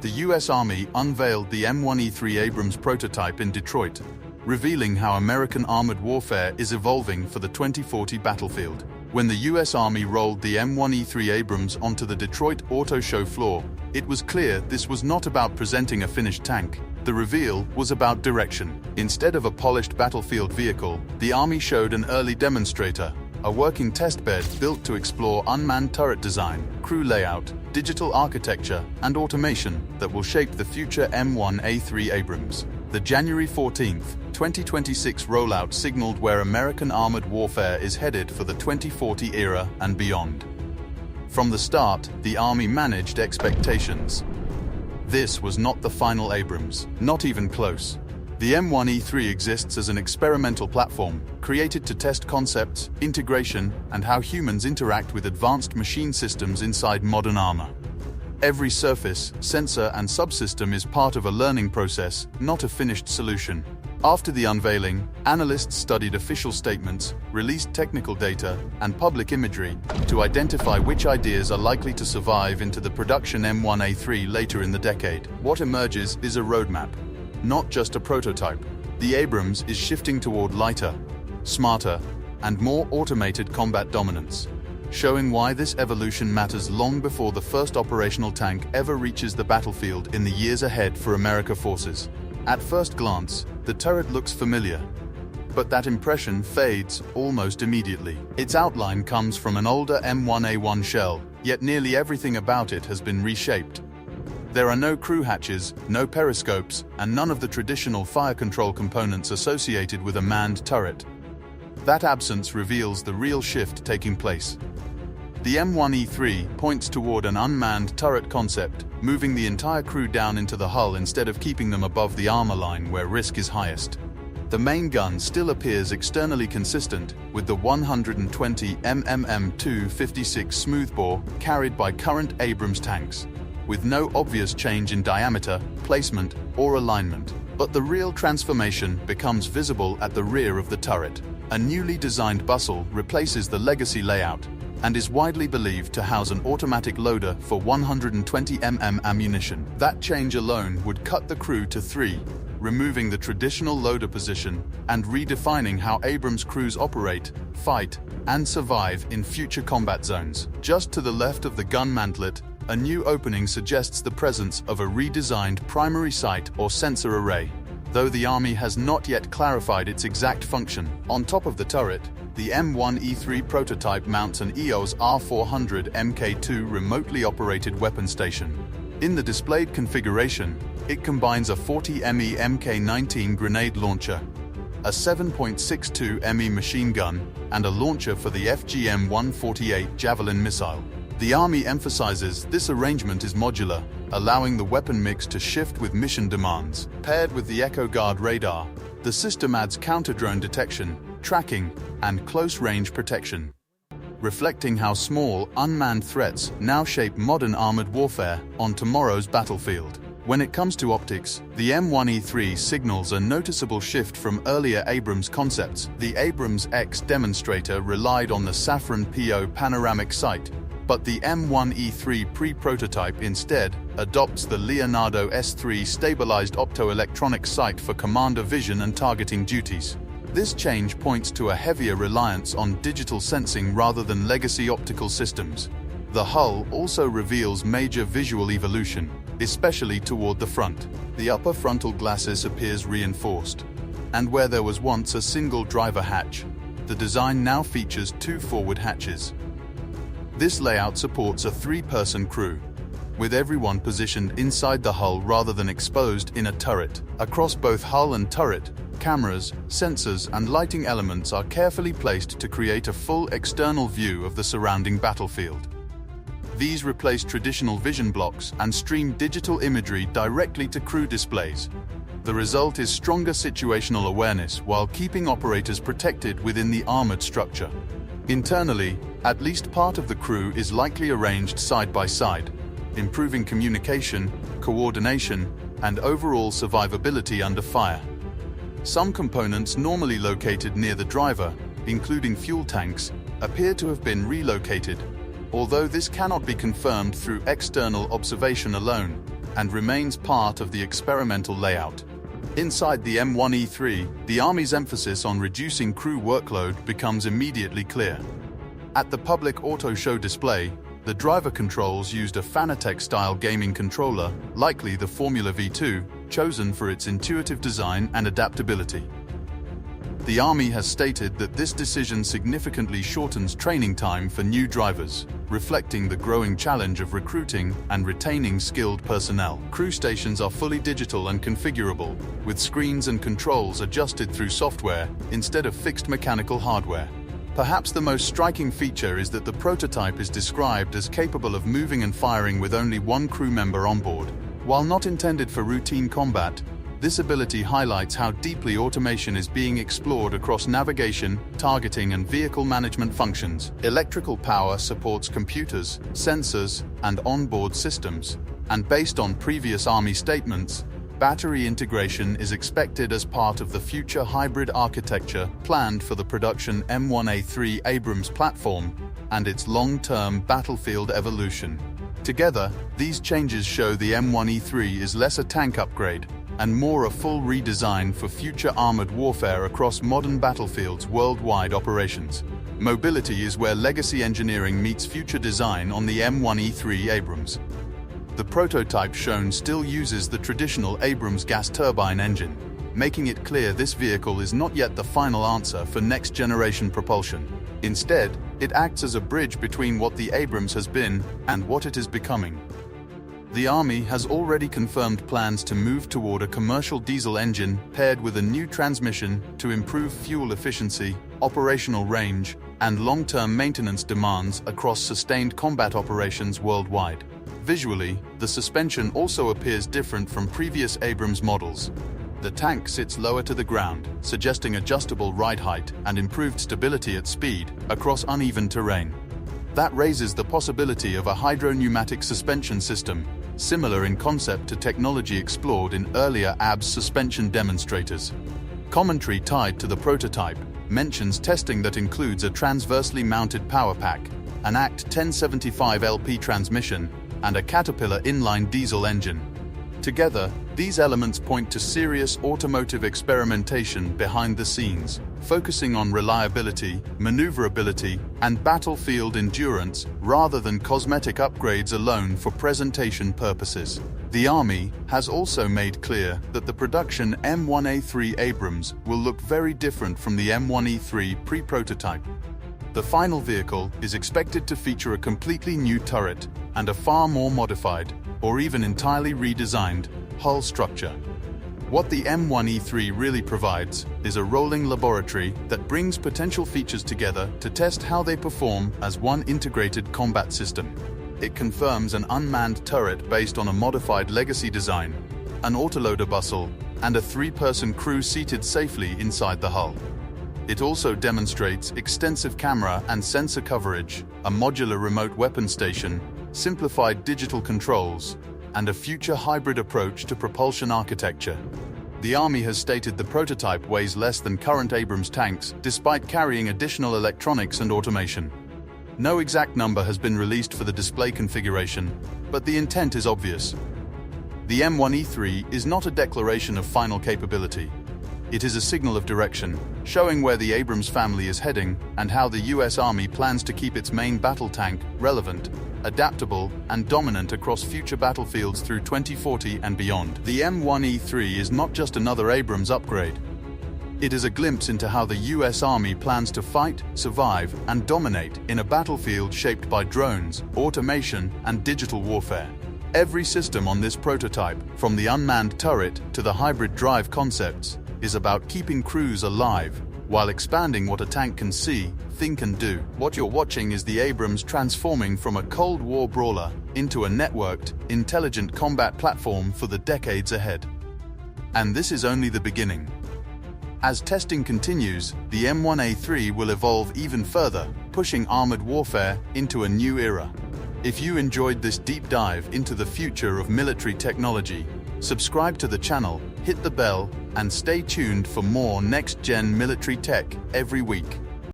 The US Army unveiled the M1E3 Abrams prototype in Detroit, revealing how American armored warfare is evolving for the 2040 battlefield. When the US Army rolled the M1E3 Abrams onto the Detroit Auto Show floor, it was clear this was not about presenting a finished tank. The reveal was about direction. Instead of a polished battlefield vehicle, the Army showed an early demonstrator, a working testbed built to explore unmanned turret design, crew layout, digital architecture, and automation that will shape the future M1A3 Abrams. The January 14, 2026 rollout signaled where American armored warfare is headed for the 2040 era and beyond. From the start, the Army managed expectations. This was not the final Abrams, not even close. The M1E3 exists as an experimental platform, created to test concepts, integration, and how humans interact with advanced machine systems inside modern armor. Every surface, sensor, and subsystem is part of a learning process, not a finished solution. After the unveiling, analysts studied official statements, released technical data, and public imagery to identify which ideas are likely to survive into the production M1A3 later in the decade. What emerges is a roadmap, not just a prototype. The Abrams is shifting toward lighter, smarter, and more automated combat dominance, showing why this evolution matters long before the first operational tank ever reaches the battlefield in the years ahead for American forces. At first glance, the turret looks familiar, but that impression fades almost immediately. Its outline comes from an older M1A1 shell, yet nearly everything about it has been reshaped. There are no crew hatches, no periscopes, and none of the traditional fire control components associated with a manned turret. That absence reveals the real shift taking place. The M1E3 points toward an unmanned turret concept, moving the entire crew down into the hull instead of keeping them above the armor line where risk is highest. The main gun still appears externally consistent with the 120 mm M256 smoothbore carried by current Abrams tanks, with no obvious change in diameter, placement, or alignment. But the real transformation becomes visible at the rear of the turret. A newly designed bustle replaces the legacy layout and is widely believed to house an automatic loader for 120 mm ammunition. That change alone would cut the crew to 3, removing the traditional loader position and redefining how Abrams crews operate, fight, and survive in future combat zones. Just to the left of the gun mantlet, a new opening suggests the presence of a redesigned primary sight or sensor array, though the Army has not yet clarified its exact function. On top of the turret, the M1E3 prototype mounts an EOS R400 Mk2 remotely operated weapon station. In the displayed configuration, it combines a 40 ME Mk19 grenade launcher, a 7.62 ME machine gun, and a launcher for the FGM-148 Javelin missile. The Army emphasizes this arrangement is modular, allowing the weapon mix to shift with mission demands. Paired with the Echo Guard radar, the system adds counter-drone detection, tracking, and close-range protection, reflecting how small, unmanned threats now shape modern armored warfare on tomorrow's battlefield. When it comes to optics, the M1E3 signals a noticeable shift from earlier Abrams concepts. The Abrams X demonstrator relied on the Safran PO panoramic sight, but the M1E3 pre-prototype instead adopts the Leonardo S3 stabilized optoelectronic sight for commander vision and targeting duties. This change points to a heavier reliance on digital sensing rather than legacy optical systems. The hull also reveals major visual evolution, especially toward the front. The upper frontal glacis appears reinforced, and where there was once a single driver hatch, the design now features 2 forward hatches. This layout supports a 3-person crew, with everyone positioned inside the hull rather than exposed in a turret. Across both hull and turret, cameras, sensors, and lighting elements are carefully placed to create a full external view of the surrounding battlefield. These replace traditional vision blocks and stream digital imagery directly to crew displays. The result is stronger situational awareness while keeping operators protected within the armored structure. Internally, at least part of the crew is likely arranged side by side, improving communication, coordination, and overall survivability under fire. Some components normally located near the driver, including fuel tanks, appear to have been relocated, although this cannot be confirmed through external observation alone, and remains part of the experimental layout. Inside the M1E3, the Army's emphasis on reducing crew workload becomes immediately clear. At the public auto show display, the driver controls used a Fanatec-style gaming controller, likely the Formula V2, chosen for its intuitive design and adaptability. The Army has stated that this decision significantly shortens training time for new drivers, reflecting the growing challenge of recruiting and retaining skilled personnel. Crew stations are fully digital and configurable, with screens and controls adjusted through software instead of fixed mechanical hardware. Perhaps the most striking feature is that the prototype is described as capable of moving and firing with only one crew member on board. While not intended for routine combat, this ability highlights how deeply automation is being explored across navigation, targeting, and vehicle management functions. Electrical power supports computers, sensors, and onboard systems, and based on previous Army statements, battery integration is expected as part of the future hybrid architecture planned for the production M1A3 Abrams platform and its long-term battlefield evolution. Together, these changes show the M1E3 is less a tank upgrade and more a full redesign for future armored warfare across modern battlefields' worldwide operations. Mobility is where legacy engineering meets future design on the M1E3 Abrams. The prototype shown still uses the traditional Abrams gas turbine engine, making it clear this vehicle is not yet the final answer for next-generation propulsion. Instead, it acts as a bridge between what the Abrams has been and what it is becoming. The Army has already confirmed plans to move toward a commercial diesel engine paired with a new transmission to improve fuel efficiency, operational range, and long-term maintenance demands across sustained combat operations worldwide. Visually, the suspension also appears different from previous Abrams models. The tank sits lower to the ground, suggesting adjustable ride height and improved stability at speed across uneven terrain. That raises the possibility of a hydro-pneumatic suspension system, similar in concept to technology explored in earlier ABS suspension demonstrators. Commentary tied to the prototype mentions testing that includes a transversely mounted power pack, an ACT 1075 LP transmission, and a Caterpillar inline diesel engine. Together, these elements point to serious automotive experimentation behind the scenes, focusing on reliability, maneuverability, and battlefield endurance rather than cosmetic upgrades alone for presentation purposes. The Army has also made clear that the production M1A3 Abrams will look very different from the M1E3 pre-prototype. The final vehicle is expected to feature a completely new turret and a far more modified, or even entirely redesigned, hull structure. What the M1E3 really provides is a rolling laboratory that brings potential features together to test how they perform as one integrated combat system. It confirms an unmanned turret based on a modified legacy design, an autoloader bustle, and a 3-person crew seated safely inside the hull. It also demonstrates extensive camera and sensor coverage, a modular remote weapon station, simplified digital controls, and a future hybrid approach to propulsion architecture. The Army has stated the prototype weighs less than current Abrams tanks, despite carrying additional electronics and automation. No exact number has been released for the display configuration, but the intent is obvious. The M1E3 is not a declaration of final capability. It is a signal of direction, showing where the Abrams family is heading and how the US Army plans to keep its main battle tank relevant, adaptable, and dominant across future battlefields through 2040 and beyond. The M1E3 is not just another Abrams upgrade. It is a glimpse into how the US Army plans to fight, survive, and dominate in a battlefield shaped by drones, automation, and digital warfare. Every system on this prototype, from the unmanned turret to the hybrid drive concepts, is about keeping crews alive while expanding what a tank can see, think, and do. What you're watching is the Abrams transforming from a Cold War brawler into a networked, intelligent combat platform for the decades ahead. And this is only the beginning. As testing continues, the M1A3 will evolve even further, pushing armored warfare into a new era. If you enjoyed this deep dive into the future of military technology, subscribe to the channel, hit the bell, and stay tuned for more next-gen military tech every week.